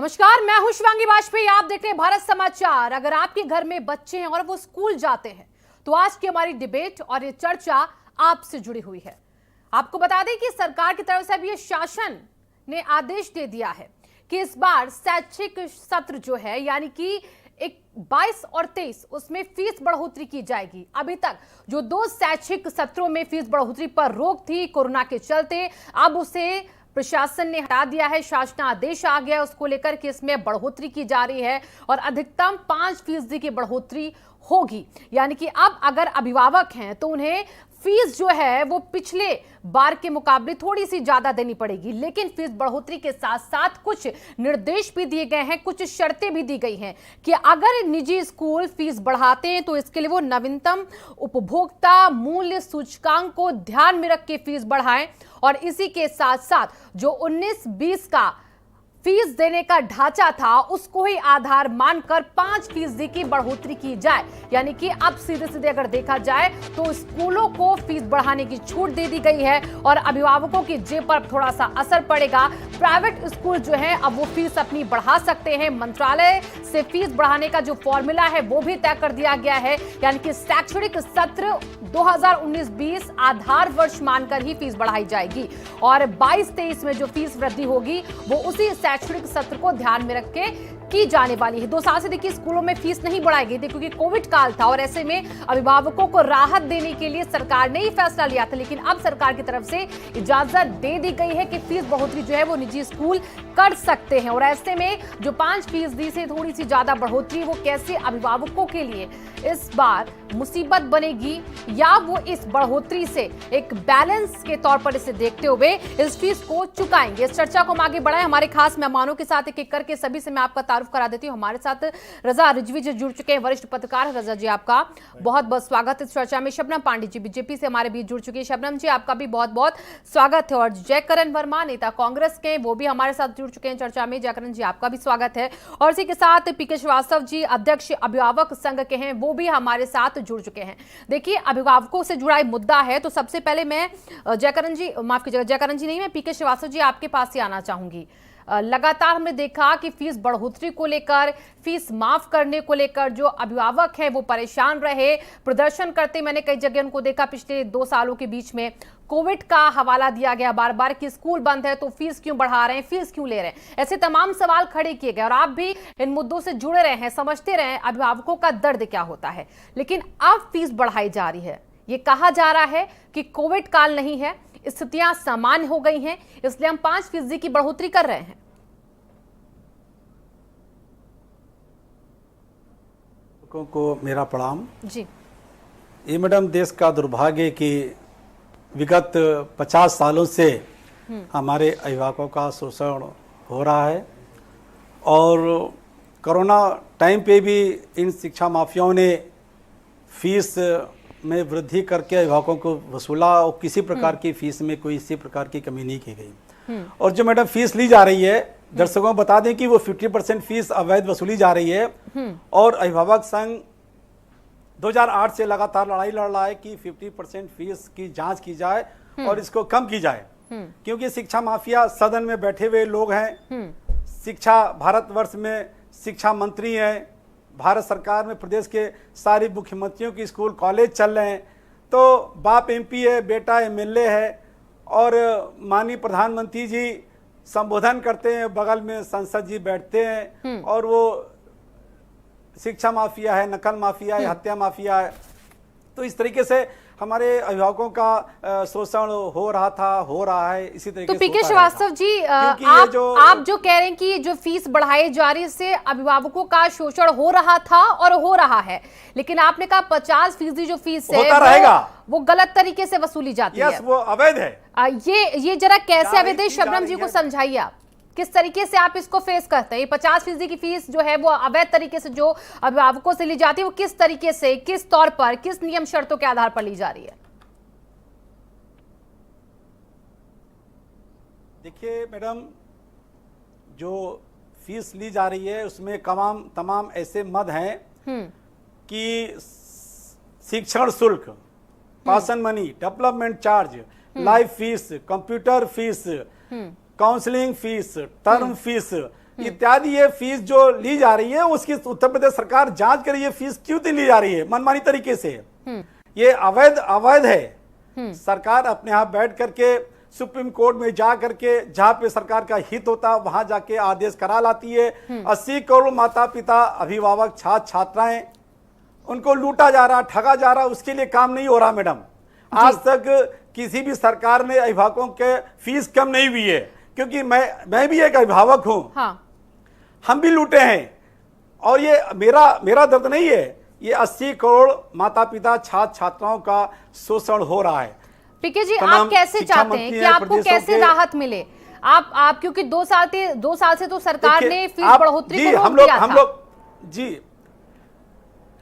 नमस्कार, मैं हूं शिवांगी वाजपेयी। आप देख रहे हैं भारत समाचार। अगर आपके घर में बच्चे हैं और वो स्कूल जाते हैं तो आज की हमारी डिबेट और ये चर्चा आपसे जुड़ी हुई है। आपको बता दें कि सरकार की तरफ से अभी ये शासन ने आदेश दे दिया है कि इस बार शैक्षिक सत्र जो है यानी कि 22 और 23 उसमें फीस बढ़ोतरी की जाएगी। अभी तक जो 2 शैक्षिक सत्रों में फीस बढ़ोतरी पर रोक थी कोरोना के चलते, अब उसे प्रशासन ने हटा दिया है। शासनादेश आ गया उसको लेकर कि इसमें बढ़ोतरी की जा रही है और अधिकतम 5% की बढ़ोतरी होगी। यानी कि अब अगर अभिभावक हैं तो उन्हें फीस जो है वो पिछले बार के मुकाबले थोड़ी सी ज्यादा देनी पड़ेगी, लेकिन फीस बढ़ोतरी के साथ साथ कुछ निर्देश भी दिए गए हैं, कुछ शर्तें भी दी गई हैं कि अगर निजी स्कूल फीस बढ़ाते हैं तो इसके लिए वो नवीनतम उपभोक्ता मूल्य सूचकांक को ध्यान में रख के फीस बढ़ाएं और इसी के साथ साथ जो 19-20 का फीस देने का ढांचा था उसको ही आधार मानकर 5% की बढ़ोतरी की जाए। यानी कि अब सीधे सीधे अगर देखा जाए तो स्कूलों को फीस बढ़ाने की छूट दे दी गई है और अभिभावकों की जेब पर थोड़ा सा असर पड़ेगा। प्राइवेट स्कूल जो है अब वो फीस अपनी बढ़ा सकते हैं। मंत्रालय से फीस बढ़ाने का जो फॉर्मूला है वो भी तय कर दिया गया है। यानी कि शैक्षणिक सत्र 2019-20 आधार वर्ष मानकर ही फीस बढ़ाई जाएगी और 22-23 में जो फीस वृद्धि होगी वो उसी शैक्षणिक सत्र को ध्यान में रख के की जाने वाली है। 2 साल से देखिए स्कूलों में फीस नहीं बढ़ाई गई थी क्योंकि कोविड काल था और ऐसे में अभिभावकों को राहत देने के लिए सरकार ने ही फैसला लिया था, लेकिन अब सरकार की तरफ से इजाजत दे दी गई है कि फीस बढ़ोतरी जो है वो निजी स्कूल कर सकते हैं। और ऐसे में जो 5% से थोड़ी सी ज्यादा बढ़ोतरी वो कैसे अभिभावकों के लिए इस बार मुसीबत बनेगी या वो इस बढ़ोतरी से एक बैलेंस के तौर पर इसे देखते हुए इस फीस को चुकाएंगे। इस चर्चा को हम आगे बढ़ाएं हमारे खास मेहमानों के साथ एक एक करके। सभी से मैं आपका तारुफ करा देती हूँ। हमारे साथ रजा रिजवी जी जुड़ चुके हैं, वरिष्ठ पत्रकार। रजा जी आपका बहुत बहुत स्वागत इस चर्चा में। शबनम पांडे जी बीजेपी से हमारे बीच जुड़ चुकी है। शबनम जी आपका भी बहुत बहुत स्वागत है। और जयकरण वर्मा नेता कांग्रेस के वो भी हमारे साथ जुड़ चुके हैं चर्चा में। जयकरण जी आपका भी स्वागत है। और इसी के साथ पीके श्रीवास्तव जी अध्यक्ष अभिभावक संघ के हैं, वो भी हमारे साथ जुड़ चुके हैं। देखिए अभिभावकों से जुड़ा मुद्दा है तो सबसे पहले मैं जयकरण जी, माफ कीजिएगा जयकरण जी नहीं, मैं पीके श्रीवास्तव जी आपके पास से आना चाहूंगी। लगातार हमने देखा कि फीस बढ़ोतरी को लेकर, फीस माफ करने को लेकर जो अभिभावक हैं वो परेशान रहे, प्रदर्शन करते मैंने कई जगह उनको देखा। पिछले 2 सालों के बीच में कोविड का हवाला दिया गया बार बार कि स्कूल बंद है तो फीस क्यों बढ़ा रहे हैं, फीस क्यों ले रहे हैं, ऐसे तमाम सवाल खड़े किए गए और आप भी इन मुद्दों से जुड़े रहे हैं, समझते रहे अभिभावकों का दर्द क्या होता है। लेकिन अब फीस बढ़ाई जा रही है, ये कहा जा रहा है कि कोविड काल नहीं है, स्थितियां सामान्य हो गई हैं, इसलिए हम 5% की बढ़ोतरी कर रहे हैं। को मेरा प्रणाम जी। ये मैडम देश का दुर्भाग्य कि विगत 50 सालों से हमारे अभिभावकों का शोषण हो रहा है और कोरोना टाइम पे भी इन शिक्षा माफियाओं ने फीस में वृद्धि करके अभिभावकों को वसूला और किसी प्रकार की फीस में कोई इसी प्रकार की कमी नहीं की गई। और जो मैडम फीस ली जा रही है, दर्शकों को बता दें कि वो 50% फीस अवैध वसूली जा रही है और अभिभावक संघ 2008 से लगातार लड़ाई लड़ रहा है कि 50% फीस की जांच की जाए और इसको कम की जाए, क्योंकि शिक्षा माफिया सदन में बैठे हुए लोग हैं। शिक्षा भारतवर्ष में शिक्षा मंत्री हैं, भारत सरकार में प्रदेश के सारे मुख्यमंत्रियों की स्कूल कॉलेज चल रहे हैं, तो बाप एमपी है, बेटा एमएलए है और माननीय प्रधानमंत्री जी संबोधन करते हैं, बगल में संसद जी बैठते हैं और वो शिक्षा माफिया है, नकल माफिया है, हत्या माफिया है। तो इस तरीके से हमारे अभिभावकों का शोषण हो रहा था, हो रहा है, इसी तरीके तो पीके श्रीवास्तव जी आप जो कह रहे हैं कि जो फीस बढ़ाई जा रही से अभिभावकों का शोषण हो रहा था और हो रहा है, लेकिन आपने कहा 50% जो फीस है वो गलत तरीके से वसूली जाती है, वो अवैध है। ये जरा कैसे अवैध है, शबनम जी को समझाइए आप किस तरीके से आप इसको फेस करते हैं। 50% की फीस जो है वो अवैध तरीके से जो अभिभावकों से ली जाती है वो किस तरीके से, किस तौर पर, किस नियम शर्तों के आधार पर ली जा रही है? देखिए मैडम, जो फीस ली जा रही है उसमें तमाम ऐसे मद हैं कि शिक्षण शुल्क, पासन money, development charge, life fees, computer fees, counselling fees, term fees, इत्यादि ये फीस जो ली जा रही है उसकी उत्तर प्रदेश सरकार जांच करे, ये फीस क्यों ली जा रही है मनमानी तरीके से। ये अवैध है। सरकार अपने यहाँ बैठ करके सुप्रीम कोर्ट में जा करके जहां पे सरकार का हित होता है वहां जाके आदेश करा लाती है। 80 करोड़ माता पिता, अभिभावक, छात्र छात्राएं, उनको लूटा जा रहा, ठगा जा रहा, उसके लिए काम नहीं हो रहा मैडम। आज तक किसी भी सरकार ने अभिभावकों के फीस कम नहीं हुई है, क्योंकि मैं भी एक अभिभावक हूं। हाँ। हम भी लूटे हैं, और ये मेरा दर्द नहीं है, ये 80 करोड़ माता पिता, छात्र छात्राओं का शोषण हो रहा है। पीके जी, आप कैसे चाहते हैं कि आपको कैसे राहत मिले? आप क्योंकि 2 साल से तो सरकार ने फीस बढ़ोतरी को रोक दिया था। हम लोग जी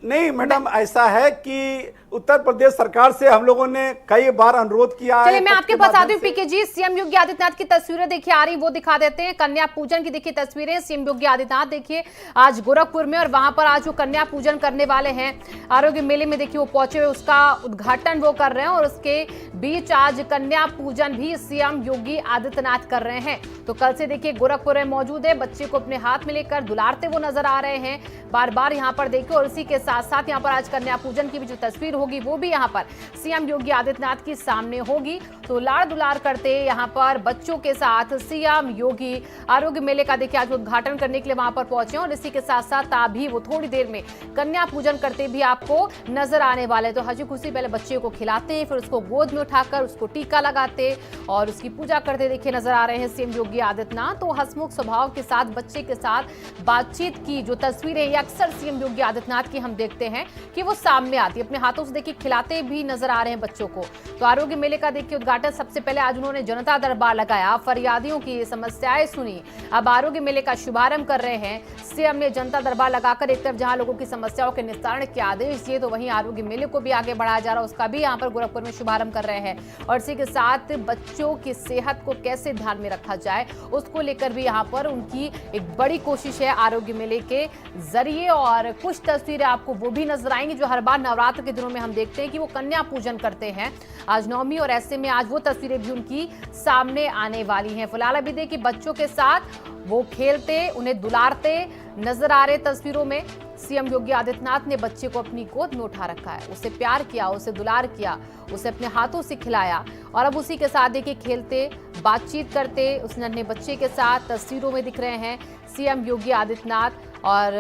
नहीं मैडम, ऐसा है कि उत्तर प्रदेश सरकार से हम लोगों ने कई बार अनुरोध किया है। चलिए मैं आपके पास आती हूँ पीके जी। सीएम योगी आदित्यनाथ की तस्वीरें देखिए आ रही, वो दिखा देते हैं। कन्या पूजन की देखिए तस्वीरें। सीएम योगी आदित्यनाथ देखिए आज गोरखपुर में, और वहां पर आज जो कन्या पूजन करने वाले हैं आरोग्य मेले में देखिए वो पहुंचे हुए, उसका उद्घाटन वो कर रहे हैं, और उसके बीच आज कन्या पूजन भी सीएम योगी आदित्यनाथ कर रहे हैं। तो कल से देखिए गोरखपुर में मौजूद है, बच्चे को अपने हाथ में लेकर दुलारते वो नजर आ रहे हैं बार बार यहाँ पर देखिए। और इसी के साथ साथ यहाँ पर आज कन्या पूजन की भी जो तस्वीर होगी वो भी यहाँ पर सीएम योगी आदित्यनाथ के सामने होगी। तो लाड़ दुलार करते यहाँ पर बच्चों के साथ सीएम योगी आरोग्य मेले का देखिए आज उद्घाटन करने के लिए वहां पर पहुंचे, और इसी के साथ साथ अभी वो थोड़ी देर में कन्या पूजन करते भी आपको नजर आने वाले। तो हंसी खुशी पहले बच्चे को खिलाते हैं, फिर उसको गोद में उठाकर उसको टीका लगाते और उसकी पूजा करते देखिए नजर आ रहे हैं सीएम योगी आदित्यनाथ। तो हंसमुख स्वभाव के साथ बच्चे के साथ बातचीत की जो तस्वीरें ये अक्सर सीएम योगी आदित्यनाथ की हम देखते हैं कि वो सामने आती है। अपने हाथों से देखिए खिलाते भी नजर आ रहे हैं बच्चों को। तो आरोग्य मेले का देखिए उद्घाटन सबसे पहले आज उन्होंने जनता दरबार लगाया, फरियादियों की समस्याएं सुनी। अब आरोग्य मेले का शुभारंभ कर रहे हैं सीएम ने जनता दरबार लगाकर। एक तरफ जहां लोगों की समस्याओं के निस्तारण के आदेश दिए, तो वहीं आरोग्य मेले को भी आगे बढ़ाया जा रहा है, उसका भी यहाँ पर गोरखपुर में शुभारंभ कर रहे हैं। और इसी के साथ बच्चों की सेहत को कैसे ध्यान में रखा जाए उसको लेकर भी यहाँ पर उनकी एक बड़ी कोशिश है आरोग्य मेले के जरिए। और कुछ तस्वीरें आपको वो भी नजर आएंगी जो हर बार नवरात्र के दिनों में हम देखते हैं कि वो कन्या पूजन करते हैं। आज नवमी, और ऐसे में आज वो तस्वीरें भी उनकी सामने आने वाली हैं। फिलहाल अभी देखिए बच्चों के साथ वो खेलते, उन्हें दुलारते नजर आ रहे तस्वीरों में। सीएम योगी आदित्यनाथ ने बच्चे को अपनी गोद में उठा रखा है, उसे प्यार किया, उसे दुलार किया, उसे अपने हाथों से खिलाया, और अब उसी के साथ देखिए खेलते, बातचीत करते उस नन्हे बच्चे के साथ तस्वीरों में दिख रहे हैं सीएम योगी आदित्यनाथ। और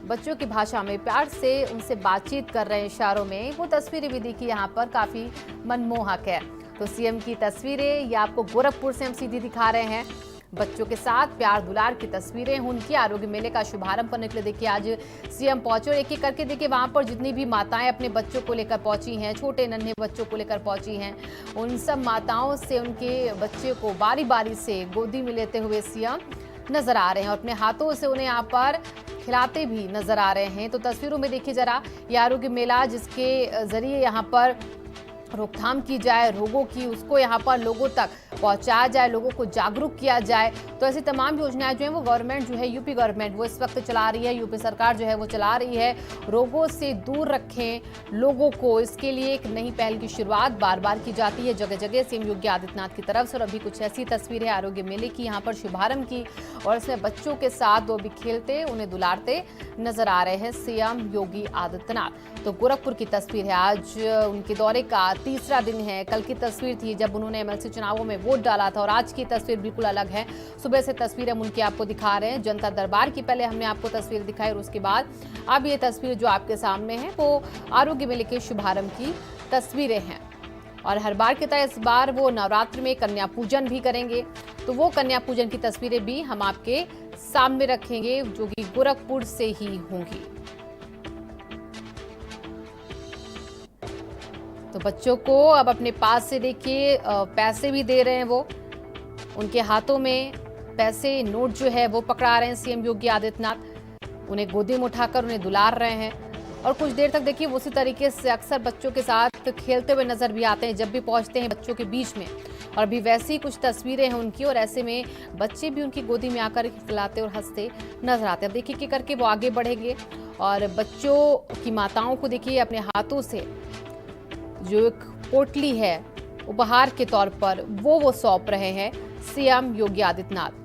बच्चों की भाषा में प्यार से उनसे बातचीत कर रहे हैं इशारों में। वो तस्वीरें भी देखिए यहाँ पर काफी मनमोहक है। तो सीएम की तस्वीरें ये आपको गोरखपुर से हम सीधी दिखा रहे हैं, बच्चों के साथ प्यार दुलार की तस्वीरें उनकी। आरोग्य मेले का शुभारंभ करने के लिए देखिए आज सीएम पहुंचे, और एक एक करके देखिए वहां पर जितनी भी माताएं अपने बच्चों को लेकर पहुंची हैं, छोटे नन्हे बच्चों को लेकर पहुंची हैं, उन सब माताओं से उनके बच्चे को बारी बारी से गोदी में लेते हुए सीएम नजर आ रहे हैं, और अपने हाथों से उन्हें यहाँ पर खिलाते भी नजर आ रहे हैं। तो तस्वीरों में देखिए जरा ये आरोग्य मेला जिसके जरिए यहाँ पर रोकथाम की जाए रोगों की, उसको यहाँ पर लोगों तक पहुँचाया जाए, लोगों को जागरूक किया जाए। तो ऐसी तमाम योजनाएं जो है वो गवर्नमेंट जो है यूपी गवर्नमेंट वो इस वक्त चला रही है, यूपी सरकार जो है वो चला रही है। रोगों से दूर रखें लोगों को, इसके लिए एक नई पहल की शुरुआत बार बार की जाती है जगह जगह सीएम योगी आदित्यनाथ की तरफ से। और अभी कुछ ऐसी तस्वीरें आरोग्य मेले की यहाँ पर शुभारंभ की, और इसमें बच्चों के साथ वो भी खेलते उन्हें दुलारते नजर आ रहे हैं सीएम योगी आदित्यनाथ। तो गोरखपुर की तस्वीर है, आज उनके दौरे का तीसरा दिन है। कल की तस्वीर थी जब उन्होंने एमएलसी चुनावों में वोट डाला था, और आज की तस्वीर बिल्कुल अलग है। सुबह से तस्वीर हम उनकी आपको दिखा रहे हैं, जनता दरबार की पहले हमने आपको तस्वीर दिखाई, और उसके बाद अब ये तस्वीर जो आपके सामने है वो आरोग्य मेले के शुभारंभ की तस्वीरें हैं। और हर बार की तरह इस बार वो नवरात्र में कन्या पूजन भी करेंगे, तो वो कन्या पूजन की तस्वीरें भी हम आपके सामने रखेंगे जो कि गोरखपुर से ही होंगी। तो बच्चों को अब अपने पास से देखिए पैसे भी दे रहे हैं, वो उनके हाथों में पैसे नोट जो है वो पकड़ा रहे हैं सीएम योगी आदित्यनाथ, उन्हें गोदी में उठाकर उन्हें दुलार रहे हैं। और कुछ देर तक देखिए उसी तरीके से अक्सर बच्चों के साथ खेलते हुए नजर भी आते हैं जब भी पहुंचते हैं बच्चों के बीच में। और अभी वैसी कुछ तस्वीरें हैं उनकी, और ऐसे में बच्चे भी उनकी गोदी में आकर खिलाते और हंसते नजर आते हैं। देखिए कि करके वो आगे बढ़ेंगे, और बच्चों की माताओं को देखिए अपने हाथों से जो एक पोटली है उपहार के तौर पर वो सौंप रहे हैं सीएम योगी आदित्यनाथ।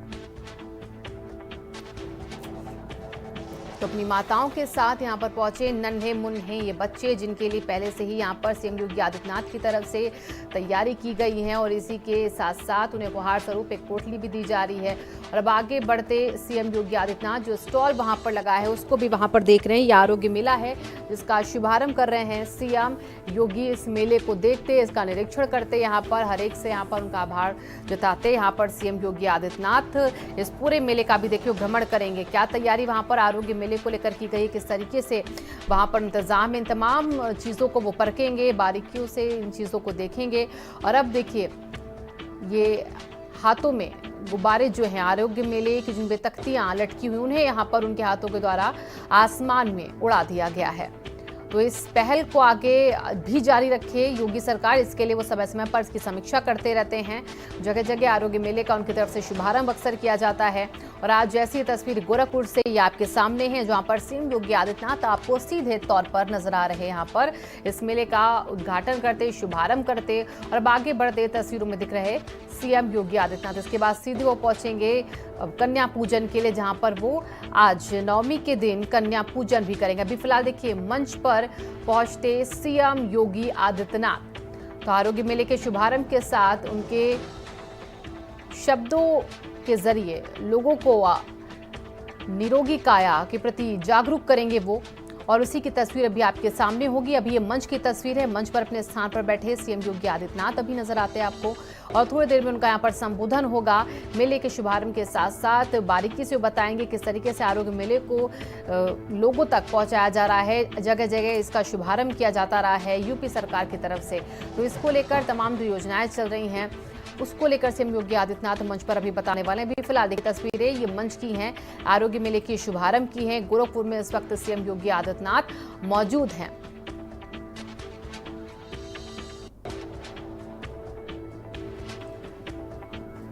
तो अपनी माताओं के साथ यहाँ पर पहुंचे नन्हे मुन्ने ये बच्चे, जिनके लिए पहले से ही यहाँ पर सीएम योगी आदित्यनाथ की तरफ से तैयारी की गई है और इसी के साथ साथ उन्हें उपहार स्वरूप एक पोटली भी दी जा रही है। और अब आगे बढ़ते सीएम योगी आदित्यनाथ जो स्टॉल वहां पर लगा है उसको भी वहां पर देख रहे हैं। ये आरोग्य मेला है जिसका शुभारंभ कर रहे हैं सीएम योगी। इस मेले को देखते, इसका निरीक्षण करते, यहाँ पर हर एक से यहाँ पर उनका आभार जताते यहाँ पर सीएम योगी आदित्यनाथ इस पूरे मेले का भी देखिए भ्रमण करेंगे। क्या तैयारी वहां पर आरोग्य मेले को लेकर की गई, किस तरीके से वहां पर इंतजाम, इन तमाम चीजों को वो परखेंगे, बारीकियों से इन चीजों को देखेंगे। और अब देखिए ये हाथों में गुब्बारे जो हैं आरोग्य मेले की जिन पे तख्तियां लटकी हुई, उन्हें यहाँ पर उनके हाथों के द्वारा आसमान में उड़ा दिया गया है। तो इस पहल को आगे भी जारी रखे योगी सरकार, इसके लिए वो समय समय पर इसकी समीक्षा करते रहते हैं। जगह जगह आरोग्य मेले का उनकी तरफ से शुभारंभ अक्सर किया जाता है। और आज जैसी तस्वीर गोरखपुर से ये आपके सामने है, जहां पर सीएम योगी आदित्यनाथ आपको सीधे तौर पर नजर आ रहे हैं। यहाँ पर इस मेले का उद्घाटन करते, शुभारंभ करते और अब आगे बढ़ते तस्वीरों में दिख रहे सीएम योगी आदित्यनाथ। इसके बाद सीधे वो पहुंचेंगे कन्या पूजन के लिए, जहां पर वो आज नवमी के दिन कन्या पूजन भी करेंगे। अभी फिलहाल देखिए मंच पर पहुंचते सीएम योगी आदित्यनाथ। तो आरोग्य मेले के शुभारंभ के साथ उनके शब्दों के जरिए लोगों को निरोगी काया के प्रति जागरूक करेंगे वो, और उसी की तस्वीर अभी आपके सामने होगी। अभी ये मंच की तस्वीर है, मंच पर अपने स्थान पर बैठे सीएम योगी आदित्यनाथ अभी नजर आते हैं आपको, और थोड़ी देर में उनका यहाँ पर संबोधन होगा। मेले के शुभारंभ के साथ साथ बारीकी से बताएंगे किस तरीके से आरोग्य मेले को लोगों तक पहुंचाया जा रहा है। जगह जगह इसका शुभारंभ किया जाता रहा है यूपी सरकार की तरफ से, तो इसको लेकर तमाम जो योजनाएं चल रही हैं उसको लेकर सीएम योगी आदित्यनाथ मंच पर अभी बताने वाले हैं। अभी फिलहाल देखिए तस्वीरें ये मंच की हैं, आरोग्य मेले की शुभारंभ की हैं। गोरखपुर में इस वक्त सीएम योगी आदित्यनाथ मौजूद हैं।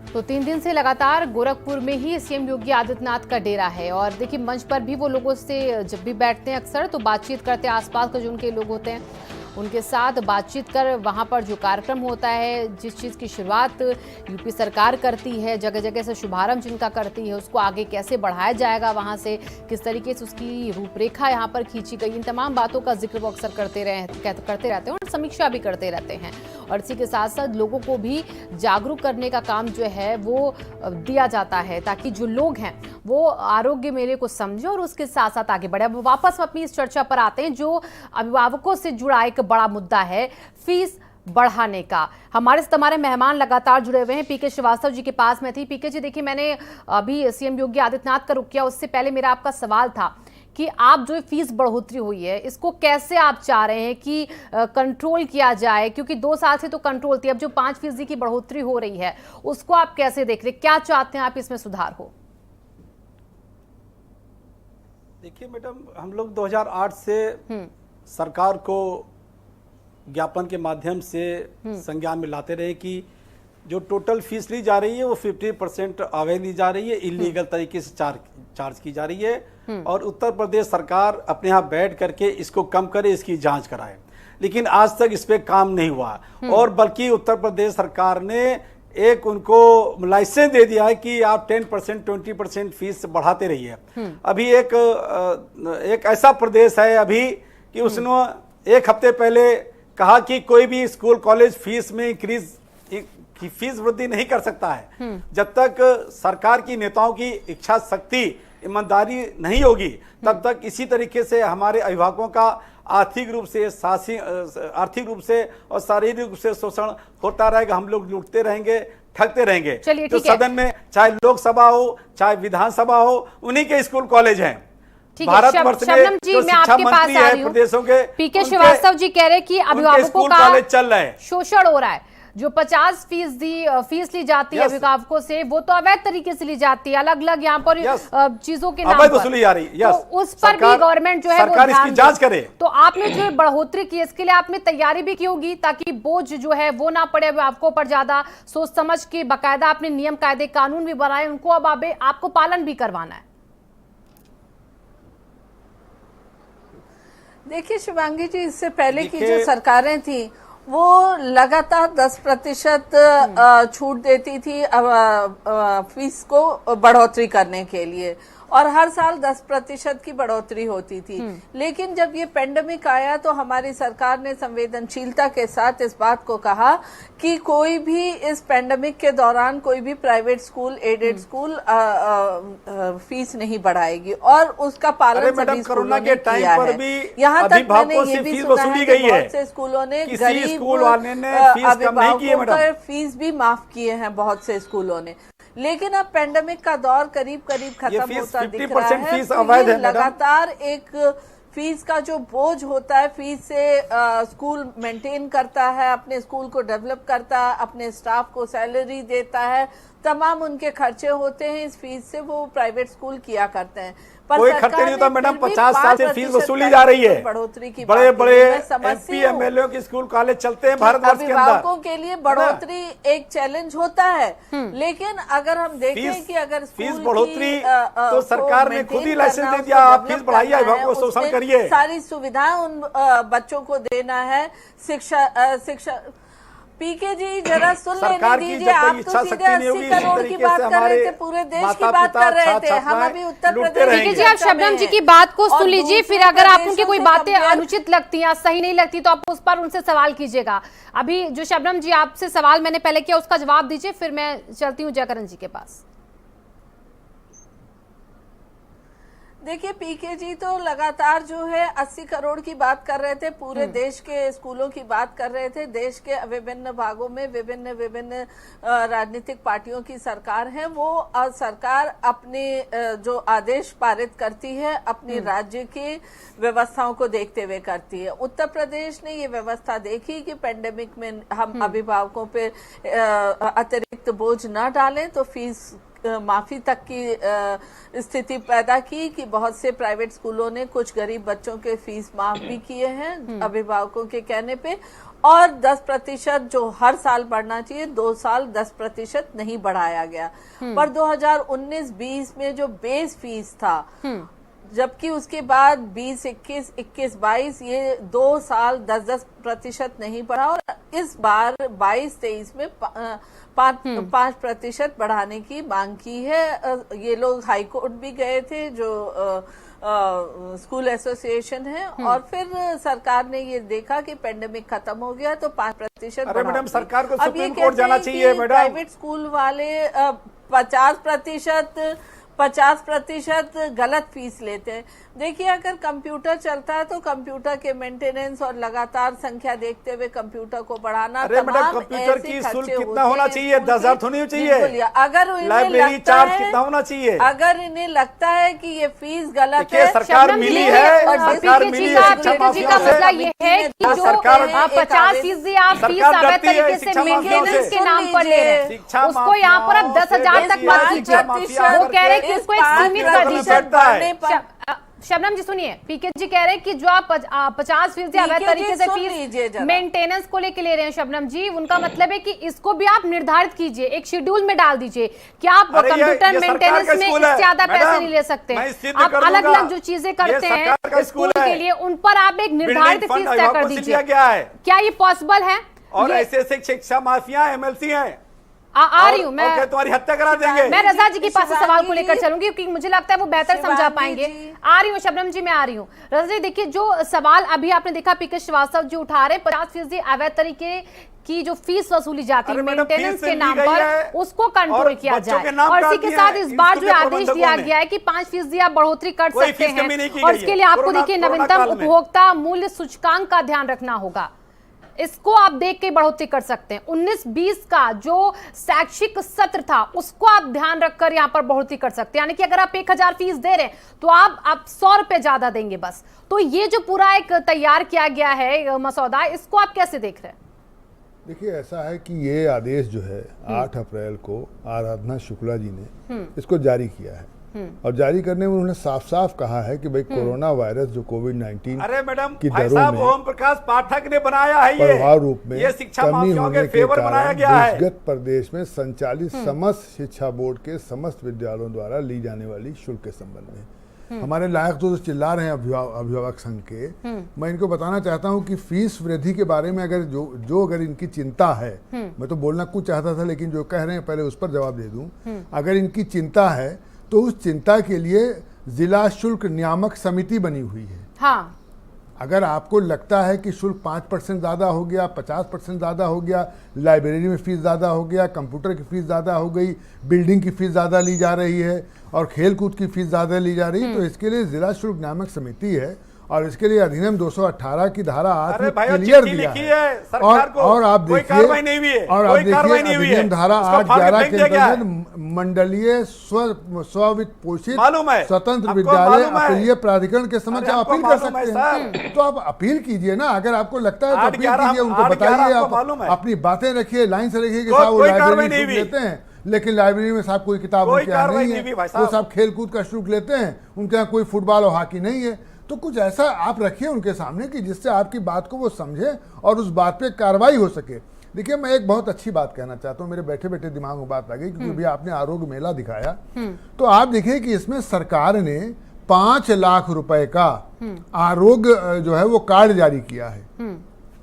तो 3 दिन से लगातार गोरखपुर में ही सीएम योगी आदित्यनाथ का डेरा है। और देखिए मंच पर भी वो लोगों से जब भी बैठते हैं अक्सर तो बातचीत करते हैं, आसपास के जो उनके लोग होते हैं उनके साथ बातचीत कर वहां पर जो कार्यक्रम होता है, जिस चीज़ की शुरुआत यूपी सरकार करती है, जगह जगह से शुभारंभ जिनका करती है, उसको आगे कैसे बढ़ाया जाएगा, वहां से किस तरीके से उसकी रूपरेखा यहाँ पर खींची गई, इन तमाम बातों का जिक्र वो अक्सर करते रहते हैं और समीक्षा भी करते रहते हैं। और इसी के साथ साथ लोगों को भी जागरूक करने का काम जो है वो दिया जाता है, ताकि जो लोग हैं वो आरोग्य मेले को समझे और उसके साथ साथ आगे बढ़े। अब वापस अपनी इस चर्चा पर आते हैं जो अभिभावकों से जुड़ा एक बड़ा मुद्दा है, फीस बढ़ाने का। हमारे साथ हमारे मेहमान लगातार जुड़े हुए हैं। पीके श्रीवास्तव जी के पास में थी। पीके जी देखिए, मैंने अभी सीएम योगी आदित्यनाथ का रुख किया, उससे पहले मेरा आपका सवाल था कि आप जो फीस बढ़ोतरी हुई है इसको कैसे आप चाह रहे हैं कि कंट्रोल किया जाए, क्योंकि 2 साल से तो कंट्रोल थी, अब जो 5% की बढ़ोतरी हो रही है उसको आप कैसे देख रहे हैं, क्या चाहते हैं आप इसमें सुधार हो? देखिए मैडम, हम लोग 2008 से सरकार को ज्ञापन के माध्यम से संज्ञान में लाते रहे कि जो टोटल फीस ली जा रही है वो 50% अवैध ली जा रही है, इलीगल तरीके से चार्ज की जा रही है, और उत्तर प्रदेश सरकार अपने यहाँ बैठ करके इसको कम करे, इसकी जांच कराए। लेकिन आज तक इस पे काम नहीं हुआ, और बल्कि उत्तर प्रदेश सरकार ने एक उनको लाइसेंस दे दिया है कि आप 10% 20% फीस बढ़ाते रहिए। अभी एक ऐसा प्रदेश है अभी कि उसने 1 हफ्ते पहले कहा कि कोई भी स्कूल कॉलेज फीस में फीस वृद्धि नहीं कर सकता है जब तक सरकार की नेताओं की इच्छा शक्ति ईमानदारी नहीं होगी, तब तक इसी तरीके से हमारे अभिभावकों का आर्थिक रूप से और शारीरिक रूप से शोषण होता रहेगा। हम लोग लूटते रहेंगे, ठगते रहेंगे। तो सदन में चाहे लोकसभा हो चाहे विधानसभा हो, उन्हीं के स्कूल कॉलेज हैं। भारतवर्ष में जो शिक्षा मंत्री है प्रदेशों के, पीके श्रीवास्तव जी कह रहे कि अभिभावकों का चल रहा है, शोषण हो रहा है। जो 50% फीस ली जाती है अभिभावकों से, वो तो अवैध तरीके से ली जाती है, अलग अलग यहाँ पर चीजों के नाम पर वसूली जा रही है। तो उस पर भी गवर्नमेंट जो है वो इसकी जांच करे। तो आपने जो बढ़ोतरी की, इसके लिए आपने तैयारी भी की होगी ताकि बोझ जो है वो ना पड़े अभिभावकों पर ज्यादा, सोच समझ के बाकायदा आपने नियम कायदे कानून भी बनाए, उनको अब आपको पालन भी करवाना है। देखिए शिवांगी जी, इससे पहले की जो सरकारें थी वो लगातार 10% छूट देती थी फीस को बढ़ोतरी करने के लिए, और हर साल 10% की बढ़ोतरी होती थी। लेकिन जब ये पेंडेमिक आया तो हमारी सरकार ने संवेदनशीलता के साथ इस बात को कहा कि कोई भी इस पेंडेमिक के दौरान कोई भी private school, aided school fees नहीं बढ़ाएगी और उसका पालन सभी स्कूलों ने किया है। यहाँ तक मैंने ये भी सुना है कि बहुत से स्कूलों ने गरीब अभिभावकों का फीस भी माफ किए हैं, बहुत से स्कूलों ने। लेकिन अब पेंडेमिक का दौर करीब करीब खत्म होता दिख रहा है, तो ये लगातार एक फीस का जो बोझ होता है, फीस से स्कूल मेंटेन करता है, अपने स्कूल को डेवलप करता है, अपने स्टाफ को सैलरी देता है, तमाम उनके खर्चे होते हैं, इस फीस से वो प्राइवेट स्कूल किया करते हैं। पर कोई खर्चे नहीं होता मैडम, 50 साल से फीस वसूली जा रही है। बढ़ोतरी की बड़े बड़े एमपी एमएलए के स्कूल कॉलेज चलते हैं भारतवर्ष के अंदर। अभिभावकों के लिए बढ़ोतरी एक चैलेंज होता है, लेकिन अगर हम देखें कि अगर फीस बढ़ोतरी तो सरकार ने खुद ही लाइसेंस दे दिया, आप फीस बढ़ाइए, अभिभावकों को शोषण करिए। सारी सुविधाएं उन बच्चों को देना है, शिक्षा पीके जी जरा सुन लेने दीजिए। आप तो सीधे 80 करोड़ की बात कर रहे थे, पूरे देश की बात कर रहे थे, हम अभी उत्तर प्रदेश। पीके जी आप शबनम जी की बात को सुन लीजिए, फिर अगर आप उनकी कोई बातें अनुचित लगती हैं, सही नहीं लगती, तो आप उस पर उनसे सवाल कीजिएगा। अभी जो शबनम जी आपसे सवाल मैंने पहले किया उसका जवाब दीजिए, फिर मैं चलती हूँ जयकरण जी के पास। देखिए पीके जी तो लगातार जो है 80 करोड़ की बात कर रहे थे, पूरे देश के स्कूलों की बात कर रहे थे। देश के विभिन्न भागों में विभिन्न राजनीतिक पार्टियों की सरकार है, वो सरकार अपने जो आदेश पारित करती है अपनी राज्य की व्यवस्थाओं को देखते हुए करती है। उत्तर प्रदेश ने ये व्यवस्था देखी कि पेंडेमिक में हम अभिभावकों पे अतिरिक्त बोझ न डालें, तो फीस माफी तक की स्थिति पैदा की कि बहुत से प्राइवेट स्कूलों ने कुछ गरीब बच्चों के फीस माफ भी किए हैं अभिभावकों के कहने पे, और 10% जो हर साल बढ़ना चाहिए, 2 साल 10% नहीं बढ़ाया गया। पर 2019-20 में जो बेस फीस था, जबकि उसके बाद 20-21, 21-22 ये 2 साल 10% नहीं बढ़ा, और इस बार 22-23 में 5% बढ़ाने की मांग की है। ये लोग हाई कोर्ट भी गए थे, जो स्कूल एसोसिएशन है, और फिर सरकार ने ये देखा कि पेंडेमिक खत्म हो गया तो 5% अरे मैडम सरकार को सुप्रीम कोर्ट जाना चाहिए मैडम। प्राइवेट स्कूल वाले 50% गलत फीस लेते हैं। देखिए अगर कंप्यूटर चलता है तो कंप्यूटर के मेंटेनेंस और लगातार संख्या देखते हुए कंप्यूटर को बढ़ाना, अरे मैडम कंप्यूटर की शुल्क कितना होना चाहिए? 10,000 होनी चाहिए। अगर लाइब्रेरी चार्ज कितना होना चाहिए? अगर इन्हें लगता है कि ये फीस गलत है, सरकार मिली है, सरकार मिली है शिक्षा माफिया से। ये है कि जो 50% आप फीस अवैध तरीके से मेंटेनेंस के नाम पर ले रहे हैं, उसको यहाँ पर अब 10,000 तक मत कीजिए। वो कह रहे हैं कि उसको एक सीमित कर दीजिए। शबनम जी सुनिए, पीके जी कह रहे हैं कि जो आप 50% अवैध तरीके से फीस मेंटेनेंस को लेके ले रहे हैं शबनम जी, उनका मतलब है कि इसको भी आप निर्धारित कीजिए, एक शेड्यूल में डाल दीजिए कि आप कंप्यूटर मेंटेनेंस में इससे ज्यादा पैसे नहीं ले सकते हैं। आप अलग अलग जो चीजें करते हैं स्कूल के लिए, उन पर आप एक निर्धारित फीस तय कर दीजिए। क्या ये पॉसिबल है? और ऐसे शिक्षा माफिया एमएलसी हैं, आ रही हूँ मैं, तुम्हारी हत्या करा देंगे। मैं रजा जी के पास सवाल को लेकर चलूंगी क्योंकि मुझे लगता है वो बेहतर समझा पाएंगे। आ रही हूँ शबनम जी, मैं आ रही हूँ। रजा जी देखिए, जो सवाल अभी आपने देखा पीके श्रीवास्तव जी उठा रहे, 50% अवैध तरीके की जो फीस वसूली जाती है मेंटेनेंस के नाम पर, उसको कंट्रोल किया जाए। और इसी के साथ इस बार जो आदेश दिया गया है कि 5% आप बढ़ोतरी कर सकते हैं, और इसके लिए आपको देखिए नवीनतम उपभोक्ता मूल्य सूचकांक का ध्यान रखना होगा, इसको आप देख के बढ़ोतरी कर सकते हैं। 19-20 का जो शैक्षिक सत्र था उसको आप ध्यान रखकर यहां पर बढ़ोतरी कर सकते हैं, यानी कि अगर आप 1000 फीस दे रहे हैं तो आप 100 रुपए ज्यादा देंगे बस। तो ये जो पूरा एक तैयार किया गया है मसौदा, इसको आप कैसे देख रहे हैं? देखिए ऐसा है कि ये आदेश जो है 8 अप्रैल को आराधना शुक्ला जी ने इसको जारी किया है, और जारी करने में उन्होंने साफ साफ कहा है कि भाई कोरोना वायरस जो कोविड-19 अरे मैडम की भाई दरों साहब में ओम प्रकाश पाठक ने बनाया है, प्रभाव रूप में ये शिक्षा कमी माफियाओं होने के के फेवर बनाया कारण गया है। देशगत प्रदेश में संचालित समस्त शिक्षा बोर्ड के समस्त विद्यालयों द्वारा ली जाने वाली शुल्क के संबंध में हमारे लायक तो चिल्ला रहे हैं अभिभावक संघ के, मैं इनको बताना चाहता हूं कि फीस वृद्धि के बारे में अगर जो अगर इनकी चिंता है, मैं तो बोलना कुछ चाहता था लेकिन जो कह रहे हैं पहले उस पर जवाब दे दूं। अगर इनकी चिंता है तो उस चिंता के लिए जिला शुल्क नियामक समिति बनी हुई है। हाँ, अगर आपको लगता है कि शुल्क 5% ज़्यादा हो गया, 50% ज़्यादा हो गया, लाइब्रेरी में फ़ीस ज़्यादा हो गया, कंप्यूटर की फ़ीस ज़्यादा हो गई, बिल्डिंग की फ़ीस ज़्यादा ली जा रही है और खेल कूद की फ़ीस ज़्यादा ली जा रही है, तो इसके लिए जिला शुल्क नियामक समिति है और इसके लिए अधिनियम 218 की धारा 8 में क्लियर दिया है। और आप देखिए, और आप देखिए अधिनियम धारा 8-11 के अंतर्गत मंडलीय स्ववित्त पोषित स्वतंत्र विद्यालय अपीलीय प्राधिकरण के समक्ष आप अपील कर सकते हैं। तो आप अपील कीजिए ना, अगर आपको लगता है तो अपील कीजिए, उनको बताइए, आप अपनी बातें रखिए, लाइन से रखिए कि साहब वो लाइब्रेरी शुल्क लेते हैं, लेकिन लाइब्रेरी में साहब कोई किताब उनके यहाँ नहीं है, वो साहब खेल कूद का शुल्क लेते हैं, उनके यहाँ कोई फुटबॉल और हॉकी नहीं है। तो कुछ ऐसा आप रखिए उनके सामने कि जिससे आपकी बात को वो समझे और उस बात पे कार्रवाई हो सके। देखिए, मैं एक बहुत अच्छी बात कहना चाहता हूँ, मेरे बैठे बैठे दिमाग में बात आ गई, क्योंकि भी आपने आरोग्य मेला दिखाया, तो आप देखिए कि इसमें सरकार ने 5 लाख रुपए का आरोग्य जो है वो कार्ड जारी किया है।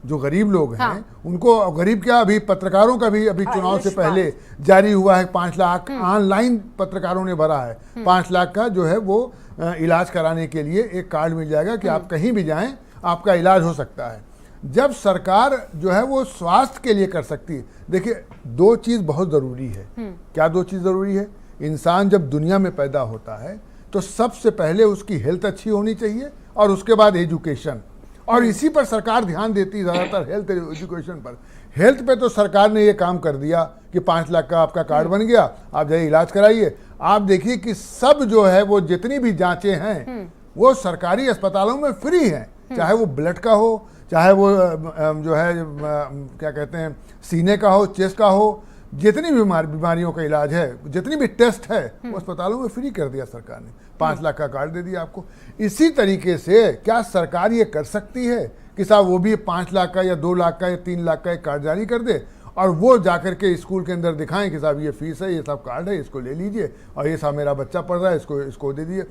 जो गरीब लोग हैं, हाँ, उनको, गरीब क्या, अभी पत्रकारों का भी अभी चुनाव से पहले जारी हुआ है 5 लाख, ऑनलाइन पत्रकारों ने भरा है 5 लाख का जो है वो इलाज कराने के लिए एक कार्ड मिल जाएगा कि आप कहीं भी जाएं आपका इलाज हो सकता है। जब सरकार जो है वो स्वास्थ्य के लिए कर सकती है, देखिए 2 चीज़ बहुत ज़रूरी है। क्या 2 चीज़ ज़रूरी है? इंसान जब दुनिया में पैदा होता है तो सबसे पहले उसकी हेल्थ अच्छी होनी चाहिए और उसके बाद एजुकेशन, और इसी पर सरकार ध्यान देती है ज़्यादातर, हेल्थ एजुकेशन पर। हेल्थ पे तो सरकार ने ये काम कर दिया कि 5 लाख का आपका कार्ड बन गया, आप जाइए इलाज कराइए। आप देखिए कि सब जो है वो जितनी भी जांचें हैं वो सरकारी अस्पतालों में फ्री हैं, चाहे वो ब्लड का हो, चाहे वो जो है क्या कहते हैं सीने का हो, चेस्ट का हो, जितनी भी बीमारियों का इलाज है, जितनी भी टेस्ट है वो अस्पतालों में फ्री कर दिया सरकार ने। 5 लाख का कार्ड दे दिया आपको। इसी तरीके से क्या सरकार ये कर सकती है कि साहब वो भी 5 लाख का या 2 लाख का या 3 लाख का एक कार्ड जारी कर दे और वो जाकर के स्कूल के अंदर दिखाएं कि साहब ये फीस है, ये सब कार्ड है, इसको ले लीजिए, और ये साहब मेरा बच्चा पढ़ रहा है, इसको दे दीजिए।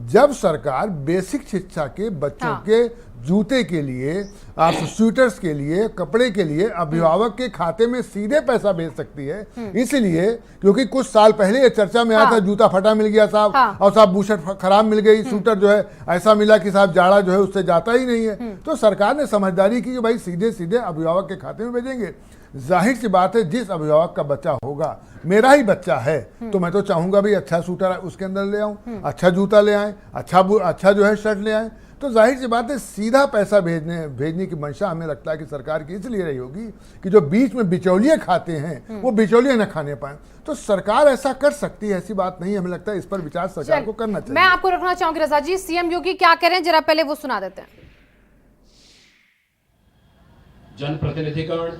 जब सरकार बेसिक शिक्षा के बच्चों के जूते के लिए, स्वेटर्स के लिए, कपड़े के लिए अभिभावक के खाते में सीधे पैसा भेज सकती है, इसलिए क्योंकि कुछ साल पहले ये चर्चा में आया था, जूता फटा मिल गया साहब, और साहब बूशर्ट खराब मिल गई, स्वेटर जो है ऐसा मिला कि साहब जाड़ा जो है उससे जाता ही नहीं है। तो सरकार ने समझदारी की कि भाई सीधे सीधे अभिभावक के खाते में भेजेंगे। जाहिर सी बात है, जिस अभिभावक का बच्चा होगा, मेरा ही बच्चा है तो मैं तो चाहूंगा भाई अच्छा स्वेटर उसके अंदर ले आऊं, अच्छा जूता ले आए, अच्छा जो है शर्ट ले आए। तो जाहिर सी बात है सीधा पैसा भेजने की मंशा हमें लगता है कि सरकार की इसलिए रही होगी कि जो बीच में बिचौलिए खाते हैं वो बिचौलिए न खाने पाए। तो सरकार ऐसा कर सकती है, ऐसी बात नहीं, हमें लगता है इस पर विचार सरकार को करना चाहिए। मैं आपको रखना चाहूंगी रजा जी, सीएम योगी क्या कह रहे हैं जरा पहले वो सुना देते हैं। जनप्रतिनिधिगण,